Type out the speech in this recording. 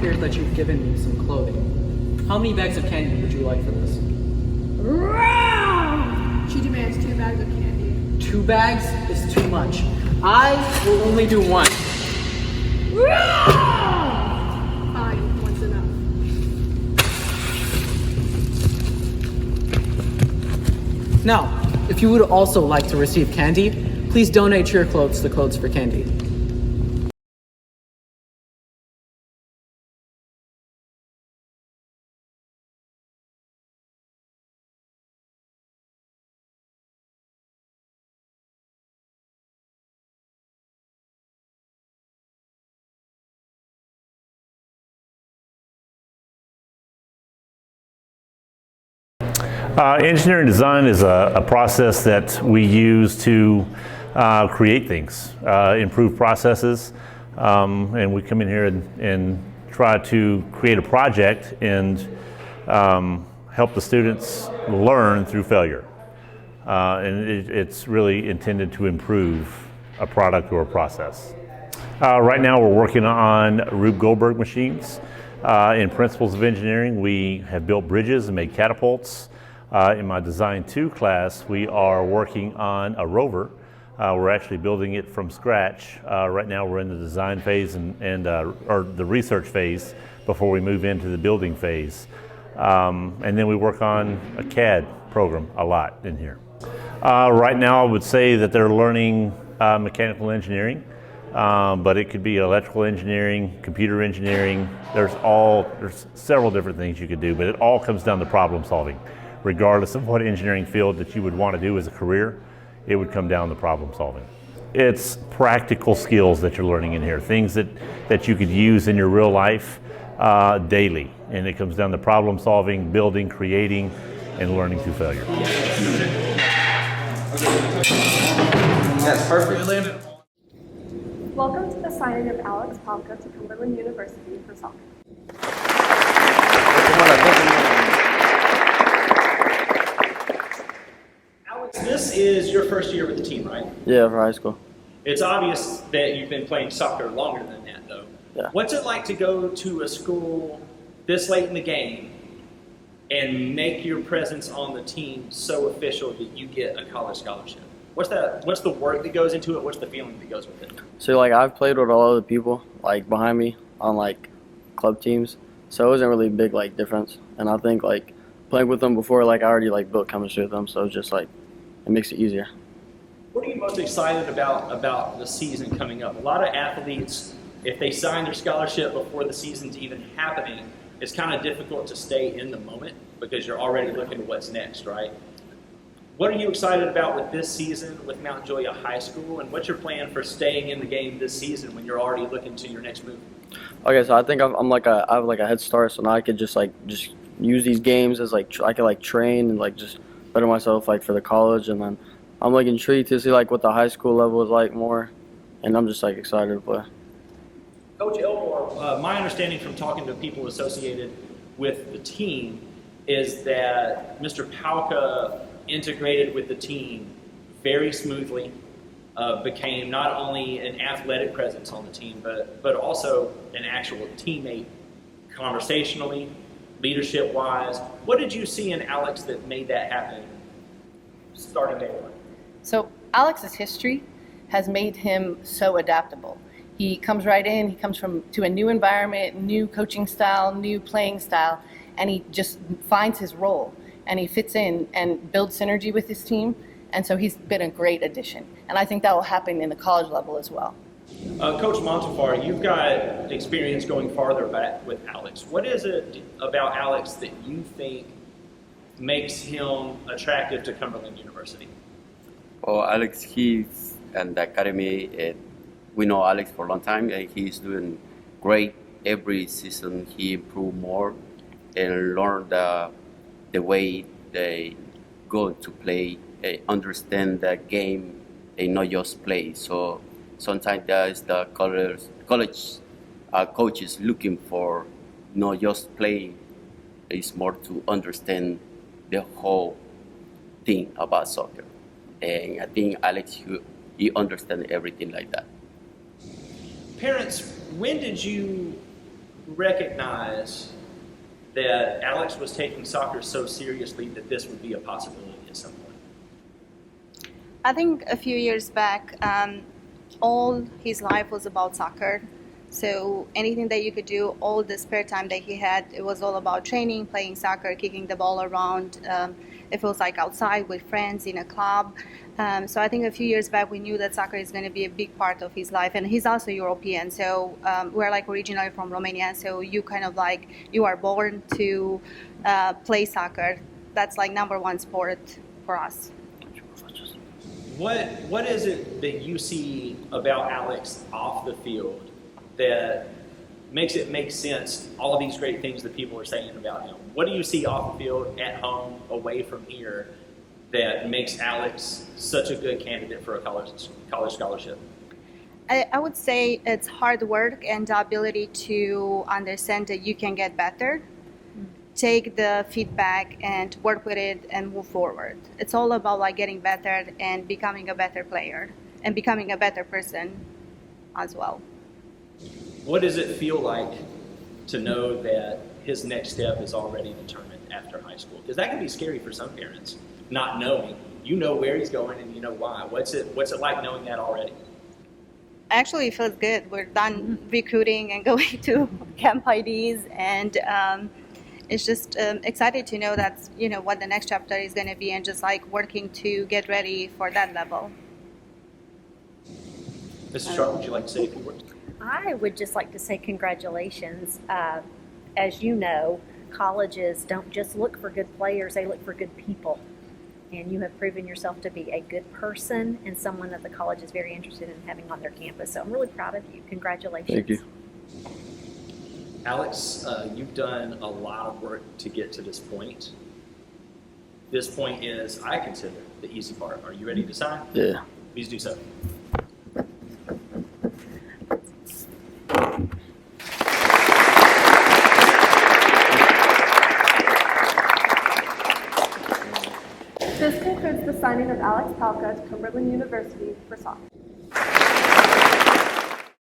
appears that you've given me some clothing. How many bags of candy would you like for this? She demands 2 bags of candy. 2 bags is too much. I will only do 1. Fine, one's enough. Now, if you would also like to receive candy, please donate your clothes to Clothes for Candy. Engineering design is a process that we use to create things, improve processes, and we come in here and try to create a project and help the students learn through failure. And it's really intended to improve a product or a process. Right now we're working on Rube Goldberg machines. In Principles of Engineering, we have built bridges and made catapults. In my Design 2 class, we are working on a rover. We're actually building it from scratch. Right now we're in the design phase or the research phase before we move into the building phase. And then we work on a CAD program a lot in here. Right now I would say that they're learning mechanical engineering, but it could be electrical engineering, computer engineering. There's several different things you could do, but it all comes down to problem solving. Regardless of what engineering field that you would want to do as a career, it would come down to problem solving. It's practical skills that you're learning in here, things that you could use in your real life daily. And it comes down to problem solving, building, creating, and learning through failure. That's perfect. Welcome to the signing of Alex Palka to Cumberland University for soccer. Alex, this is your first year with the team, right? Yeah, for high school. It's obvious that you've been playing soccer longer than that, though. Yeah. What's it like to go to a school this late in the game and make your presence on the team so official that you get a college scholarship? What's the work that goes into it? What's the feeling that goes with it? So like I've played with all other people like behind me on like club teams, so it wasn't really a big like difference. And I think like playing with them before, like I already like built chemistry with them, so it's just like it makes it easier. What are you most excited about the season coming up? A lot of athletes, if they sign their scholarship before the season's even happening, it's kind of difficult to stay in the moment because you're already looking at what's next, right? What are you excited about with this season with Mount Juliet High School, and what's your plan for staying in the game this season when you're already looking to your next move? Okay, so I think I have like a head start, so now I could just use these games as like I could like train and like just better myself like for the college, and then I'm like intrigued to see like what the high school level is like more, and I'm just like excited to play. Coach Elmore, my understanding from talking to people associated with the team is that Mr. Palka integrated with the team very smoothly, became not only an athletic presence on the team, but also an actual teammate conversationally, leadership-wise. What did you see in Alex that made that happen starting day one? So Alex's history has made him so adaptable. He comes right in, he comes to a new environment, new coaching style, new playing style, and he just finds his role. And he fits in and builds synergy with his team, and so he's been a great addition. And I think that will happen in the college level as well. Coach Montefar, you've got experience going farther back with Alex. What is it about Alex that you think makes him attractive to Cumberland University? Well, Alex, he's in the academy. We know Alex for a long time, and he's doing great. Every season he improved more and learned the way they go to play, understand the game, and not just play. So sometimes that's the college coaches looking for not just playing. It's more to understand the whole thing about soccer. And I think Alex, he understands everything like that. Parents, when did you recognize that Alex was taking soccer so seriously that this would be a possibility at some point? I think a few years back, all his life was about soccer. So anything that you could do, all the spare time that he had, it was all about training, playing soccer, kicking the ball around. If it was like outside with friends in a club. So I think a few years back we knew that soccer is going to be a big part of his life, and he's also European. So we're like originally from Romania. So you kind of like you are born to play soccer. That's like #1 sport for us. What is it that you see about Alex off the field that makes it make sense, all of these great things that people are saying about him? What do you see off the field, at home, away from here, that makes Alex such a good candidate for a college scholarship? I would say it's hard work and the ability to understand that you can get better, take the feedback and work with it and move forward. It's all about like getting better and becoming a better player and becoming a better person as well. What does it feel like to know that his next step is already determined after high school? Because that can be scary for some parents, not knowing. You know where he's going and you know why. What's it like knowing that already? Actually, it feels good. We're done recruiting and going to camp IDs, and it's just excited to know that's what the next chapter is going to be, and just like working to get ready for that level. Mrs. Sharp, would you like to say a few words? I would just like to say congratulations. As you know, colleges don't just look for good players, they look for good people. And you have proven yourself to be a good person and someone that the college is very interested in having on their campus. So I'm really proud of you. Congratulations. Thank you. Alex, you've done a lot of work to get to this point. This point is, I consider, the easy part. Are you ready to sign? Yeah. Please do so. This concludes the signing of Alex Palka to Cumberland University for soccer.